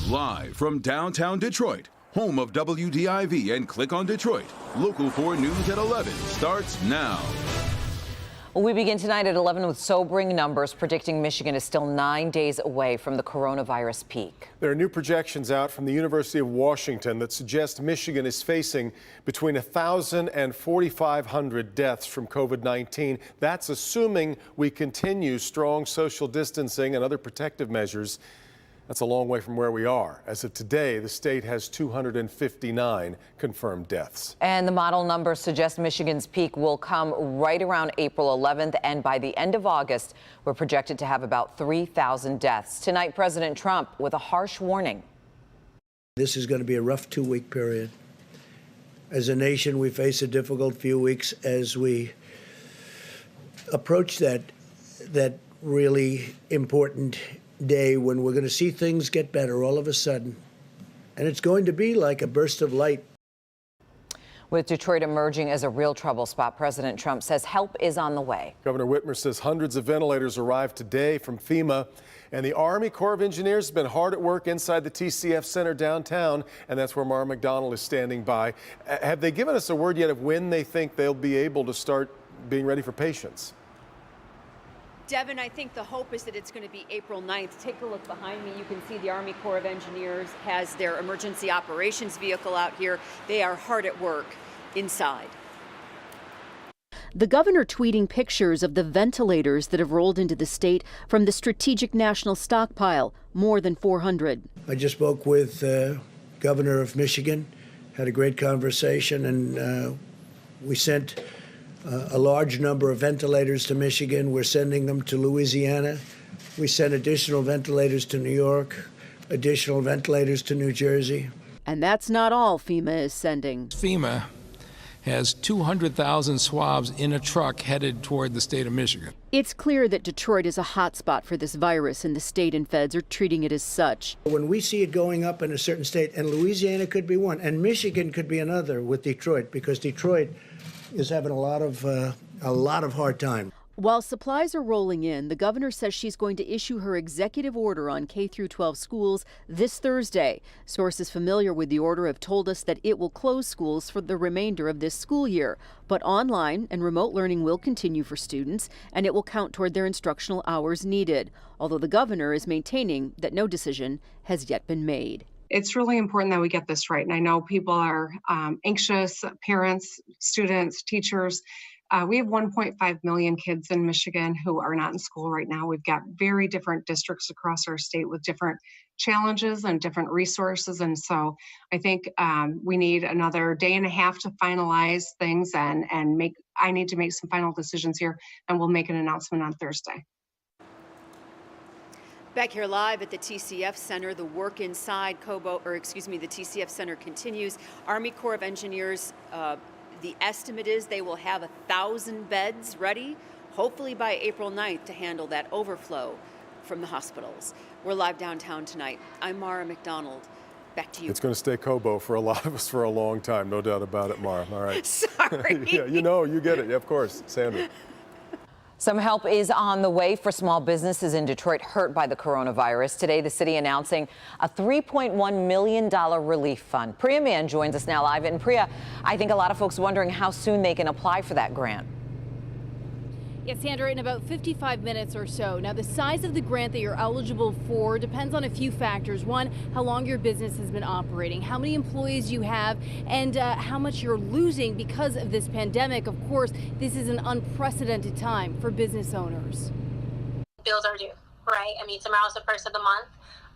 Live from downtown Detroit, home of WDIV and Click on Detroit, Local 4 News at 11 starts now. We begin tonight at 11 with sobering numbers predicting Michigan is still 9 days away from the coronavirus peak. There are new projections out from the University of Washington that suggest Michigan is facing between 1,000 and 4,500 deaths from COVID-19. That's assuming we continue strong social distancing and other protective measures. That's a long way from where we are. As of today, the state has 259 confirmed deaths. And the model numbers suggest Michigan's peak will come right around April 11th. And by the end of August, we're projected to have about 3,000 deaths. Tonight, President Trump with a harsh warning. This is going to be a rough 2-week period. As a nation, we face a difficult few weeks as we approach that really important day when we're going to see things get better all of a sudden. And it's going to be like a burst of light. With Detroit emerging as a real trouble spot, President Trump says help is on the way. Governor Whitmer says hundreds of ventilators arrived today from FEMA. And the Army Corps of Engineers has been hard at work inside the TCF Center downtown. And that's where Mara McDonald is standing by. Have they given us a word yet of when they think they'll be able to start being ready for patients? Devin, I think the hope is that it's going to be April 9th. Take a look behind me. You can see the Army Corps of Engineers has their emergency operations vehicle out here. They are hard at work inside. The governor tweeting pictures of the ventilators that have rolled into the state from the Strategic National Stockpile, more than 400. I just spoke with Governor of Michigan, had a great conversation, and we sent a large number of ventilators to Michigan. We're sending them to Louisiana. We sent additional ventilators to New York, additional ventilators to New Jersey. And that's not all FEMA is sending. FEMA has 200,000 swabs in a truck headed toward the state of Michigan. It's clear that Detroit is a hotspot for this virus, and the state and feds are treating it as such. When we see it going up in a certain state, and Louisiana could be one, and Michigan could be another with Detroit, because Detroit is having a lot of hard time. While supplies are rolling in, the governor says she's going to issue her executive order on K-12 schools this Thursday. Sources familiar with the order have told us that it will close schools for the remainder of this school year. But online and remote learning will continue for students, and it will count toward their instructional hours needed. Although the governor is maintaining that no decision has yet been made. It's really important that we get this right. And I know people are anxious, parents, students, teachers. We have 1.5 million kids in Michigan who are not in school right now. We've got very different districts across our state with different challenges and different resources. And so I think we need another day and a half to finalize things and I need to make some final decisions here, and we'll make an announcement on Thursday. Back here live at the TCF Center, the work inside the TCF Center continues. Army Corps of Engineers, the estimate is they will have 1,000 beds ready, hopefully by April 9th, to handle that overflow from the hospitals. We're live downtown tonight. I'm Mara McDonald. Back to you. It's going to stay Kobo for a lot of us for a long time, no doubt about it, Mara. All right. Sorry. Yeah, you get it. Yeah, of course. Sandra. Some help is on the way for small businesses in Detroit hurt by the coronavirus. Today, the city announcing a $3.1 million relief fund. Priya Mann joins us now live. And Priya, I think a lot of folks wondering how soon they can apply for that grant. Yes, Sandra, in about 55 minutes or so. Now, the size of the grant that you're eligible for depends on a few factors. One, how long your business has been operating, how many employees you have, and how much you're losing because of this pandemic. Of course, this is an unprecedented time for business owners. Bills are due, right? I mean, tomorrow's the first of the month.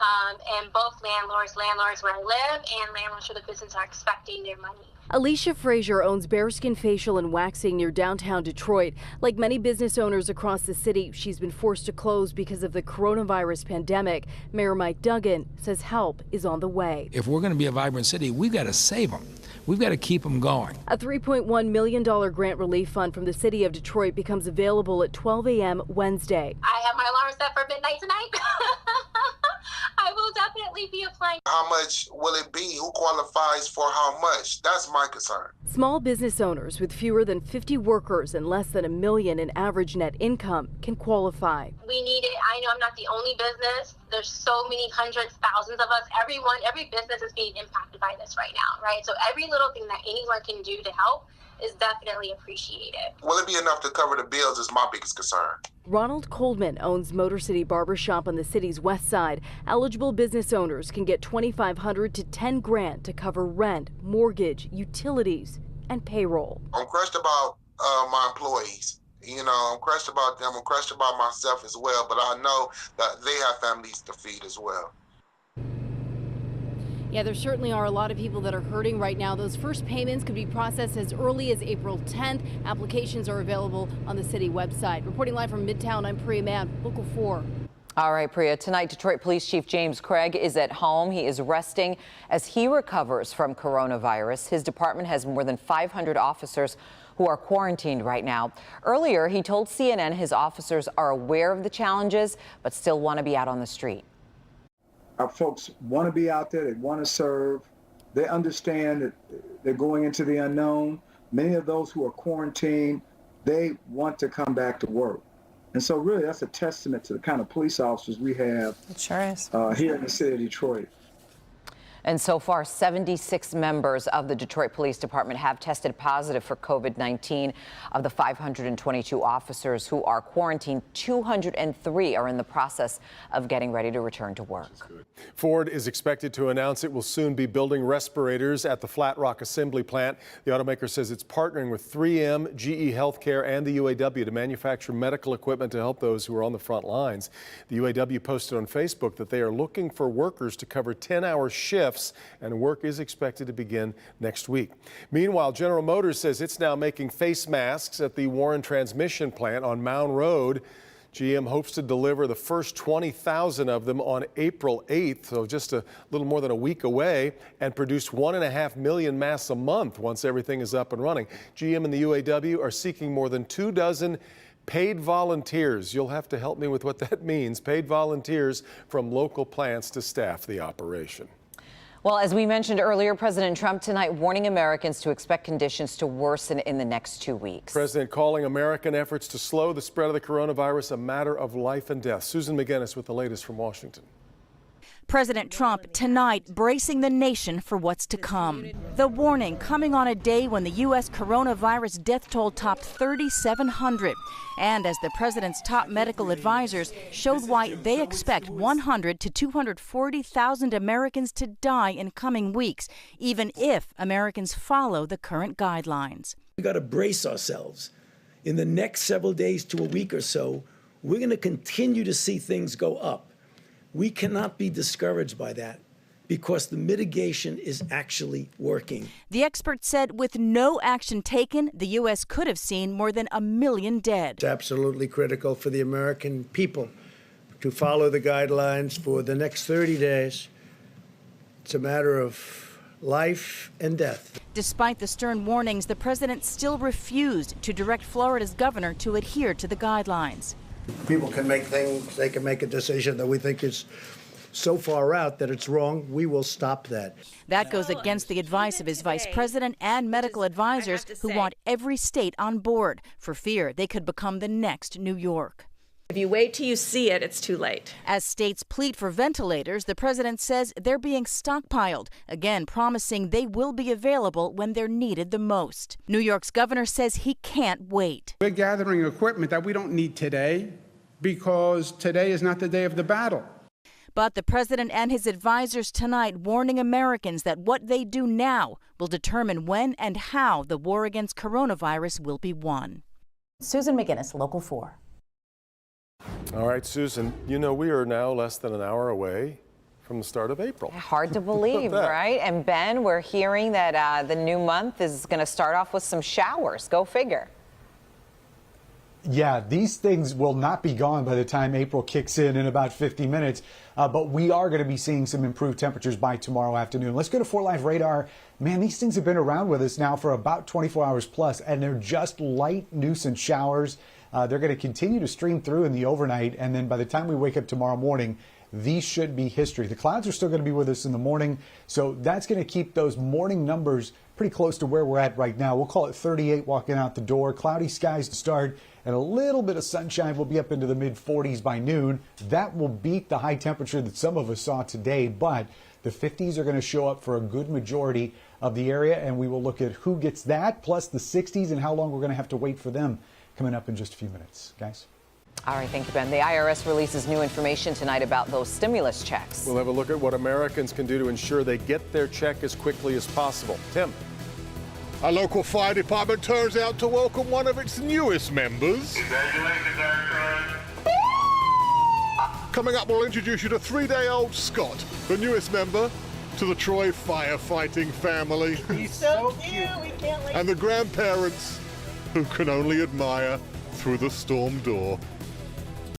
And both landlords where I live and landlords for the business are expecting their money. Alicia Frazier owns Bearskin Facial and Waxing near downtown Detroit. Like many business owners across the city, she's been forced to close because of the coronavirus pandemic. Mayor Mike Duggan says help is on the way. If we're going to be a vibrant city, we've got to save them. We've got to keep them going. A $3.1 million grant relief fund from the city of Detroit becomes available at 12 a.m. Wednesday. I have my alarm set for midnight tonight. I will definitely be applying. How much will it be? Who qualifies for how much? That's my concern. Small business owners with fewer than 50 workers and less than $1 million in average net income can qualify. We need it. I know I'm not the only business There's so many hundreds, thousands of us. Every business is being impacted by this right now, right? So every little thing that anyone can do to help is definitely appreciated. Will it be enough to cover the bills is my biggest concern. Ronald Coleman owns Motor City Barber Shop on the city's west side. Eligible business owners can get $2,500 to $10,000 to cover rent, mortgage, utilities, and payroll. I'm crushed about my employees. You know, I'm crushed about them. I'm crushed about myself as well. But I know that they have families to feed as well. Yeah, there certainly are a lot of people that are hurting right now. Those first payments could be processed as early as April 10th. Applications are available on the city website. Reporting live from Midtown, I'm Priya Mann, Local 4. All right, Priya. Tonight, Detroit Police Chief James Craig is at home. He is resting as he recovers from coronavirus. His department has more than 500 officers who are quarantined right now. Earlier, he told CNN his officers are aware of the challenges, but still want to be out on the street. Our folks want to be out there. They want to serve. They understand that they're going into the unknown. Many of those who are quarantined, they want to come back to work. And so really that's a testament to the kind of police officers we have. It sure is. Here in the city of Detroit. And so far, 76 members of the Detroit Police Department have tested positive for COVID-19. Of the 522 officers who are quarantined, 203 are in the process of getting ready to return to work. Ford is expected to announce it will soon be building respirators at the Flat Rock Assembly Plant. The automaker says it's partnering with 3M, GE Healthcare, and the UAW to manufacture medical equipment to help those who are on the front lines. The UAW posted on Facebook that they are looking for workers to cover 10-hour shifts, and work is expected to begin next week. Meanwhile, General Motors says it's now making face masks at the Warren Transmission Plant on Mound Road. GM hopes to deliver the first 20,000 of them on April 8th, so just a little more than a week away, and produce 1.5 million masks a month once everything is up and running. GM and the UAW are seeking more than 24 paid volunteers. You'll have to help me with what that means. Paid volunteers from local plants to staff the operation. Well, as we mentioned earlier, President Trump tonight warning Americans to expect conditions to worsen in the next 2 weeks. President calling American efforts to slow the spread of the coronavirus a matter of life and death. Susan McGinnis with the latest from Washington. President Trump tonight bracing the nation for what's to come. The warning coming on a day when the U.S. coronavirus death toll topped 3,700. And as the president's top medical advisors showed why they expect 100 to 240,000 Americans to die in coming weeks, even if Americans follow the current guidelines. We got to brace ourselves. In the next several days to a week or so, we're going to continue to see things go up. We cannot be discouraged by that because the mitigation is actually working. The expert said with no action taken, the U.S. could have seen more than 1 million dead. It's absolutely critical for the American people to follow the guidelines for the next 30 days. It's a matter of life and death. Despite the stern warnings, the president still refused to direct Florida's governor to adhere to the guidelines. People can make things, they can make a decision that we think is so far out that it's wrong. We will stop that. That goes against the advice of his vice president and medical advisors who want every state on board for fear they could become the next New York. If you wait till you see it, it's too late. As states plead for ventilators, the president says they're being stockpiled, again promising they will be available when they're needed the most. New York's governor says he can't wait. We're gathering equipment that we don't need today because today is not the day of the battle. But the president and his advisors tonight warning Americans that what they do now will determine when and how the war against coronavirus will be won. Susan McGinnis, Local 4. All right, Susan, you know we are now less than an hour away from the start of April. Hard to believe, right? And Ben, we're hearing that the new month is going to start off with some showers. Go figure. Yeah, these things will not be gone by the time April kicks in about 50 minutes, but we are going to be seeing some improved temperatures by tomorrow afternoon. Let's go to 4 Live radar. Man, these things have been around with us now for about 24 hours plus, and they're just light nuisance showers. They're going to continue to stream through in the overnight, and then by the time we wake up tomorrow morning, these should be history. The clouds are still going to be with us in the morning, so that's going to keep those morning numbers pretty close to where we're at right now. We'll call it 38 walking out the door. Cloudy skies to start, and a little bit of sunshine. Will be up into the mid-40s by noon. That will beat the high temperature that some of us saw today, but the 50s are going to show up for a good majority of the area, and we will look at who gets that, plus the 60s and how long we're going to have to wait for them coming up in just a few minutes. Guys? All right, thank you, Ben. The IRS releases new information tonight about those stimulus checks. We'll have a look at what Americans can do to ensure they get their check as quickly as possible. Tim. A local fire department turns out to welcome one of its newest members. Coming up, we'll introduce you to 3-day-old Scott, the newest member to the Troy firefighting family. He's so cute, we can't wait. And the grandparents who can only admire through the storm door.